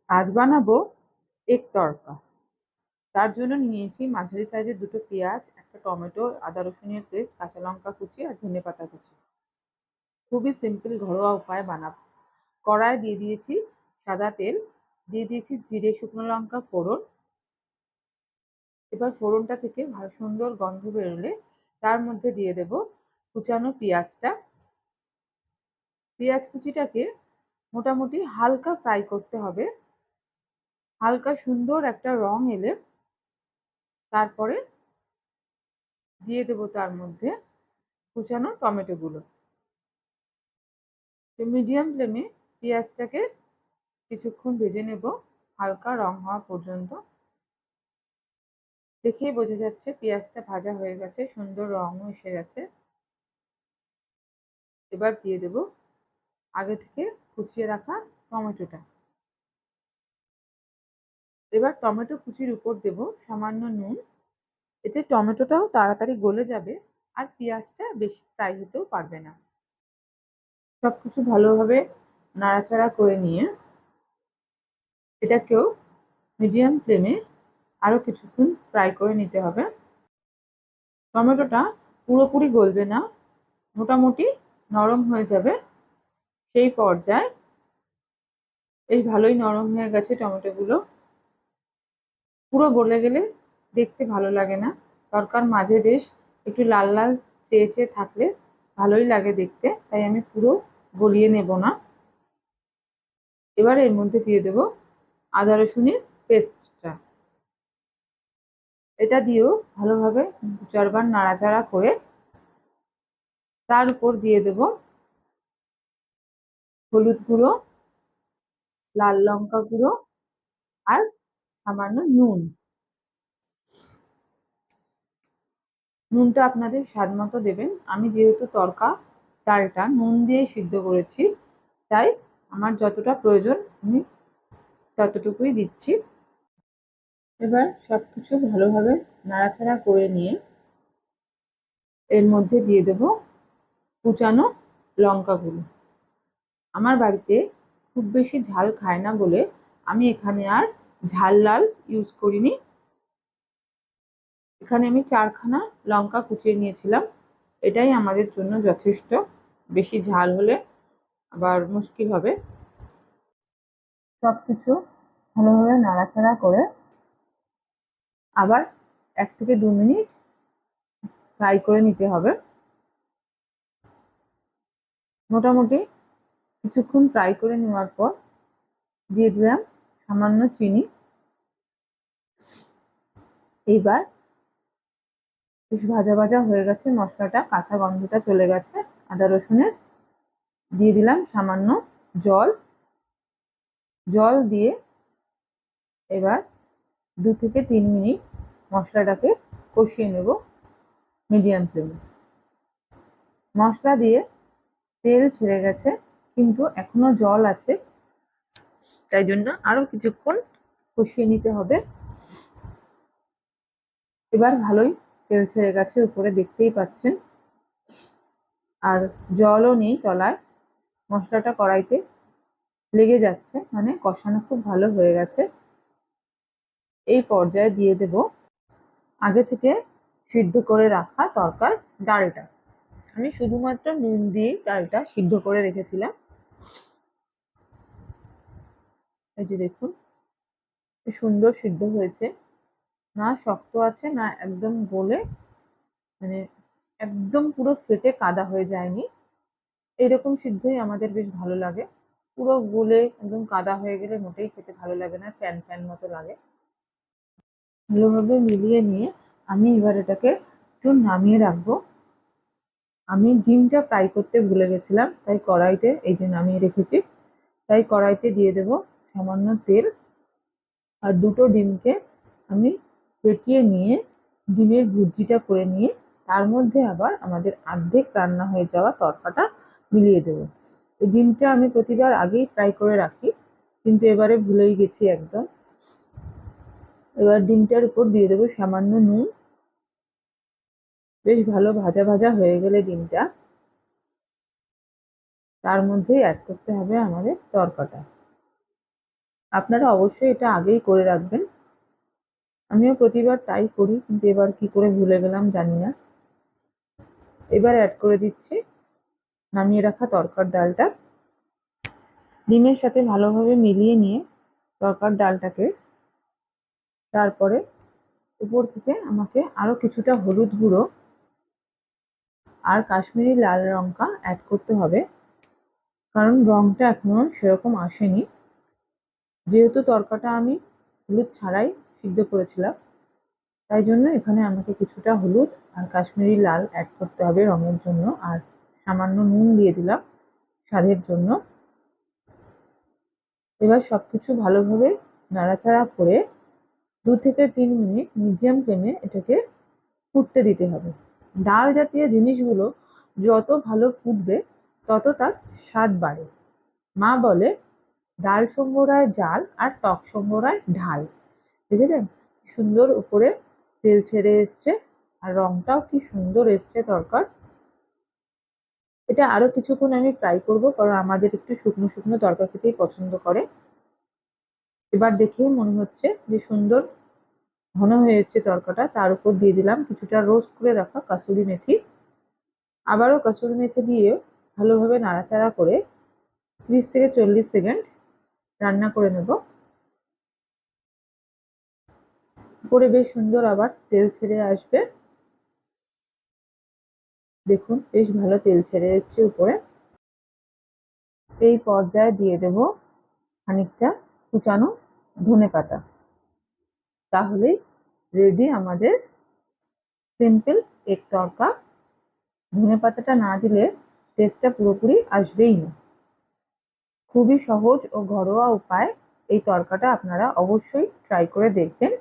আজ বানাবো এগ তড়কা। তার জন্য নিয়েছি মাঝারি সাইজের দুটো পেঁয়াজ, একটা টমেটো, আদা রসুনের পেস্ট, কাঁচা লঙ্কা কুচি আর ধনেপাতা কুচি। খুবই সিম্পল ঘরোয়া উপায়ে বানাবো। কড়ায় দিয়ে দিয়েছি সাদা তেল, দিয়ে দিয়েছি জিরে শুকনো লঙ্কা ফোড়ন। এবার ফোড়নটা থেকে ভালো সুন্দর গন্ধ বেরোলে তার মধ্যে দিয়ে দেব কুচানো পেঁয়াজটা। পেঁয়াজ কুচিটাকে মোটামুটি হালকা ফ্রাই করতে হবে। হালকা সুন্দর একটা রং এলে তারপরে দিয়ে দেবো তার মধ্যে কুচানো টমেটো গুলো। মিডিয়াম ফ্লেমে পেঁয়াজটাকে কিছুক্ষণ ভেজে নেব, হালকা রং হওয়া পর্যন্ত। দেখেই বোঝা যাচ্ছে পেঁয়াজটা ভাজা হয়ে গেছে, সুন্দর রঙও এসে গেছে। এবার দিয়ে দেব আগে থেকে কুচিয়ে রাখা টমেটোটা। এবার টমেটো কুচির উপর দেব সামান্য নুন। এতে টমেটোটাও তাড়াতাড়ি গলে যাবে আর পেঁয়াজটা বেশি ফ্রাই হতেও পারবে না। সবকিছু ভালোভাবে নাড়াচাড়া করে নিয়ে এটাকেও মিডিয়াম ফ্লেমে আরো কিছুক্ষণ ফ্রাই করে নিতে হবে। টমেটোটা পুরোপুরি গলবে না, মোটামুটি নরম হয়ে যাবে সেই পর্যায়ে। বেশ ভালোই নরম হয়ে গেছে টমেটোগুলো। পুরো গলে গেলে দেখতে ভালো লাগে না, তরকার মাঝে বেশ একটু লাল লাল চেয়ে চেয়ে থাকলে ভালোই লাগে দেখতে, তাই আমি পুরো গলিয়ে নেব না। এবার এর মধ্যে দিয়ে দেব আদা রসুনের পেস্টটা। এটা দিয়েও ভালোভাবে দু চারবার নাড়াচাড়া করে তার উপর দিয়ে দেব হলুদ গুঁড়ো, লাল লঙ্কা গুঁড়ো আর সামান্য নুন। নুনটা আপনাদের স্বাদ মতো দেবেন। আমি যেহেতু তরকা ডালটা নুন দিয়ে সিদ্ধ করেছি, তাই আমার যতটা প্রয়োজন আমি ততটুকুই দিচ্ছি। এবার সবকিছু ভালোভাবে নাড়াচাড়া করে নিয়ে এর মধ্যে দিয়ে দেব কুচানো লঙ্কাগুলো। আমার বাড়িতে খুব বেশি ঝাল খায় না বলে আমি এখানে আর ঝাল লাল ইউজ করিনি। এখানে আমি 4খানা লঙ্কা কুচিয়ে নিয়েছিলাম, এটাই আমাদের জন্য যথেষ্ট। বেশি ঝাল হলে আবার মুশকিল হবে। সবকিছু ভালোভাবে নাড়াচাড়া করে আবার 1 থেকে 2 মিনিট ফ্রাই করে নিতে হবে। মোটামুটি কিছুক্ষণ ফ্রাই করে নেওয়ার পর দিয়ে দিলাম সামান্য চিনি। এইবার বেশ ভাজা ভাজা হয়ে গেছে মশলাটা, কাঁচা গন্ধটা চলে গেছে আদা রসুনের। দিয়ে দিলাম সামান্য জল। জল দিয়ে এবার 2 থেকে 3 মিনিট মশলাটাকে কষিয়ে নেব মিডিয়াম ফ্লেমে। মশলা দিয়ে তেল ছেড়ে গেছে কিন্তু এখনো জল আছে, তাই জন্য আরো কিছুক্ষণ কষিয়ে নিতে হবে। এবার ভালোই তেল ছেড়ে গেছে উপরে, দেখতেই পাচ্ছেন। আর জলও নেই তলায়, মশলাটা কড়াইতে লেগে যাচ্ছে, মানে কষানো খুব ভালো হয়ে গেছে। এই পর্যায়ে দিয়ে দেব আগে থেকে সিদ্ধ করে রাখা তরকার ডালটা। আমি শুধুমাত্র নুন দিয়ে ডালটা সিদ্ধ করে রেখেছিলাম। এই যে দেখুন কি সুন্দর সিদ্ধ হয়েছে, না শক্ত আছে না একদম গলে মানে একদম পুরো ফেটে কাদা হয়ে যায়নি। এরকম সিদ্ধই আমাদের বেশ ভালো লাগে। পুরো গলে একদম কাদা হয়ে গেলে মোটেই খেতে ভালো লাগে না, ফ্যান ফ্যান মতো লাগে। ভালোভাবে মিলিয়ে নিয়ে আমি এবার এটাকে একটু নামিয়ে রাখবো। আমি ডিমটা ফ্রাই করতে ভুলে গেছিলাম, তাই কড়াইতে এই যে নামিয়ে রেখেছি। তাই কড়াইতে দিয়ে দেব সামান্য তেল। আর দুটো ডিমকে আমি ফেটিয়ে নিয়ে ডিমের ভুর্জিটা করে নিয়ে তার মধ্যে আবার আমাদের অর্ধেক রান্না হয়ে যাওয়া তরকাটা মিলিয়ে দেবো। এই ডিমটা আমি প্রতিবার আগেই ফ্রাই করে রাখি, কিন্তু এবারে ভুলেই গেছি একদম। এবার ডিমটার উপর দিয়ে দেবো সামান্য নুন। বেশ ভালো ভাজা ভাজা হয়ে গেলে ডিমটা তার মধ্যেই অ্যাড করতে হবে আমাদের তরকাটা। আপনারা অবশ্যই এটা আগেই করে রাখবেন। আমিও প্রতিবার তাই করি, কিন্তু এবার কি করে ভুলে গেলাম জানি না। এবার অ্যাড করে দিচ্ছি নামিয়ে রাখা তরকার ডালটা। ডিমের সাথে ভালোভাবে মিলিয়ে নিয়ে তরকার ডালটাকে, তারপরে উপর থেকে আমাকে আরো কিছুটা হলুদ গুঁড়ো আর কাশ্মীরি লাল লঙ্কা অ্যাড করতে হবে, কারণ রংটা এখনো সেরকম আসেনি। যেহেতু তরকাটা আমি হলুদ ছাড়াই সিদ্ধ করেছিলাম, তাই জন্য এখানে আমাকে কিছুটা হলুদ আর কাশ্মীরি লাল অ্যাড করতে হবে রঙের জন্য, আর সামান্য নুন দিয়ে দিলাম স্বাদের জন্য। এবার সবকিছু ভালোভাবে নাড়াচাড়া করে 2 থেকে 3 মিনিট মিডিয়াম ফ্লেমে এটাকে ফুটতে দিতে হবে। ডাল জাতীয় জিনিসগুলো যত ভালো ফুটবে তত তার স্বাদ বাড়ে। মা বলে, ডাল সঙ্গরায় জাল আর টক সঙ্গরায় ঢাল। দেখেছেন সুন্দর উপরে তেল ছেড়ে এসছে, আর রংটাও কি সুন্দর এসছে তরকার। এটা আরো কিছুক্ষণ আমি ফ্রাই করব, কারণ আমাদের একটু শুকনো শুকনো তরকা খেতেই পছন্দ করে। এবার দেখেই মনে হচ্ছে যে সুন্দর ঘন হয়ে এসছে তরকাটা। তার উপর দিয়ে দিলাম কিছুটা রোস্ট করে রাখা কাসুরি মেথি। আবারও কাসুরি মেথি দিয়ে ভালোভাবে নাড়াচাড়া করে 30 থেকে 40 সেকেন্ড রান্না করে নেব। উপরে বেশ সুন্দর আবার তেল ছেড়ে আসবে। দেখুন বেশ ভালো তেল ছেড়ে এসছে উপরে। এই পর্যায়ে দিয়ে দেব খানিকটা কুচানো ধনেপাতা। তাহলেই রেডি আমাদের সিম্পল এগ তরকা। ধনেপাতাটা না দিলে টেস্টটা পুরোপুরি আসবেই না। খুবই সহজ ও ঘরোয়া উপায় এই তরকাটা আপনারা অবশ্যই ট্রাই করে দেখবেন।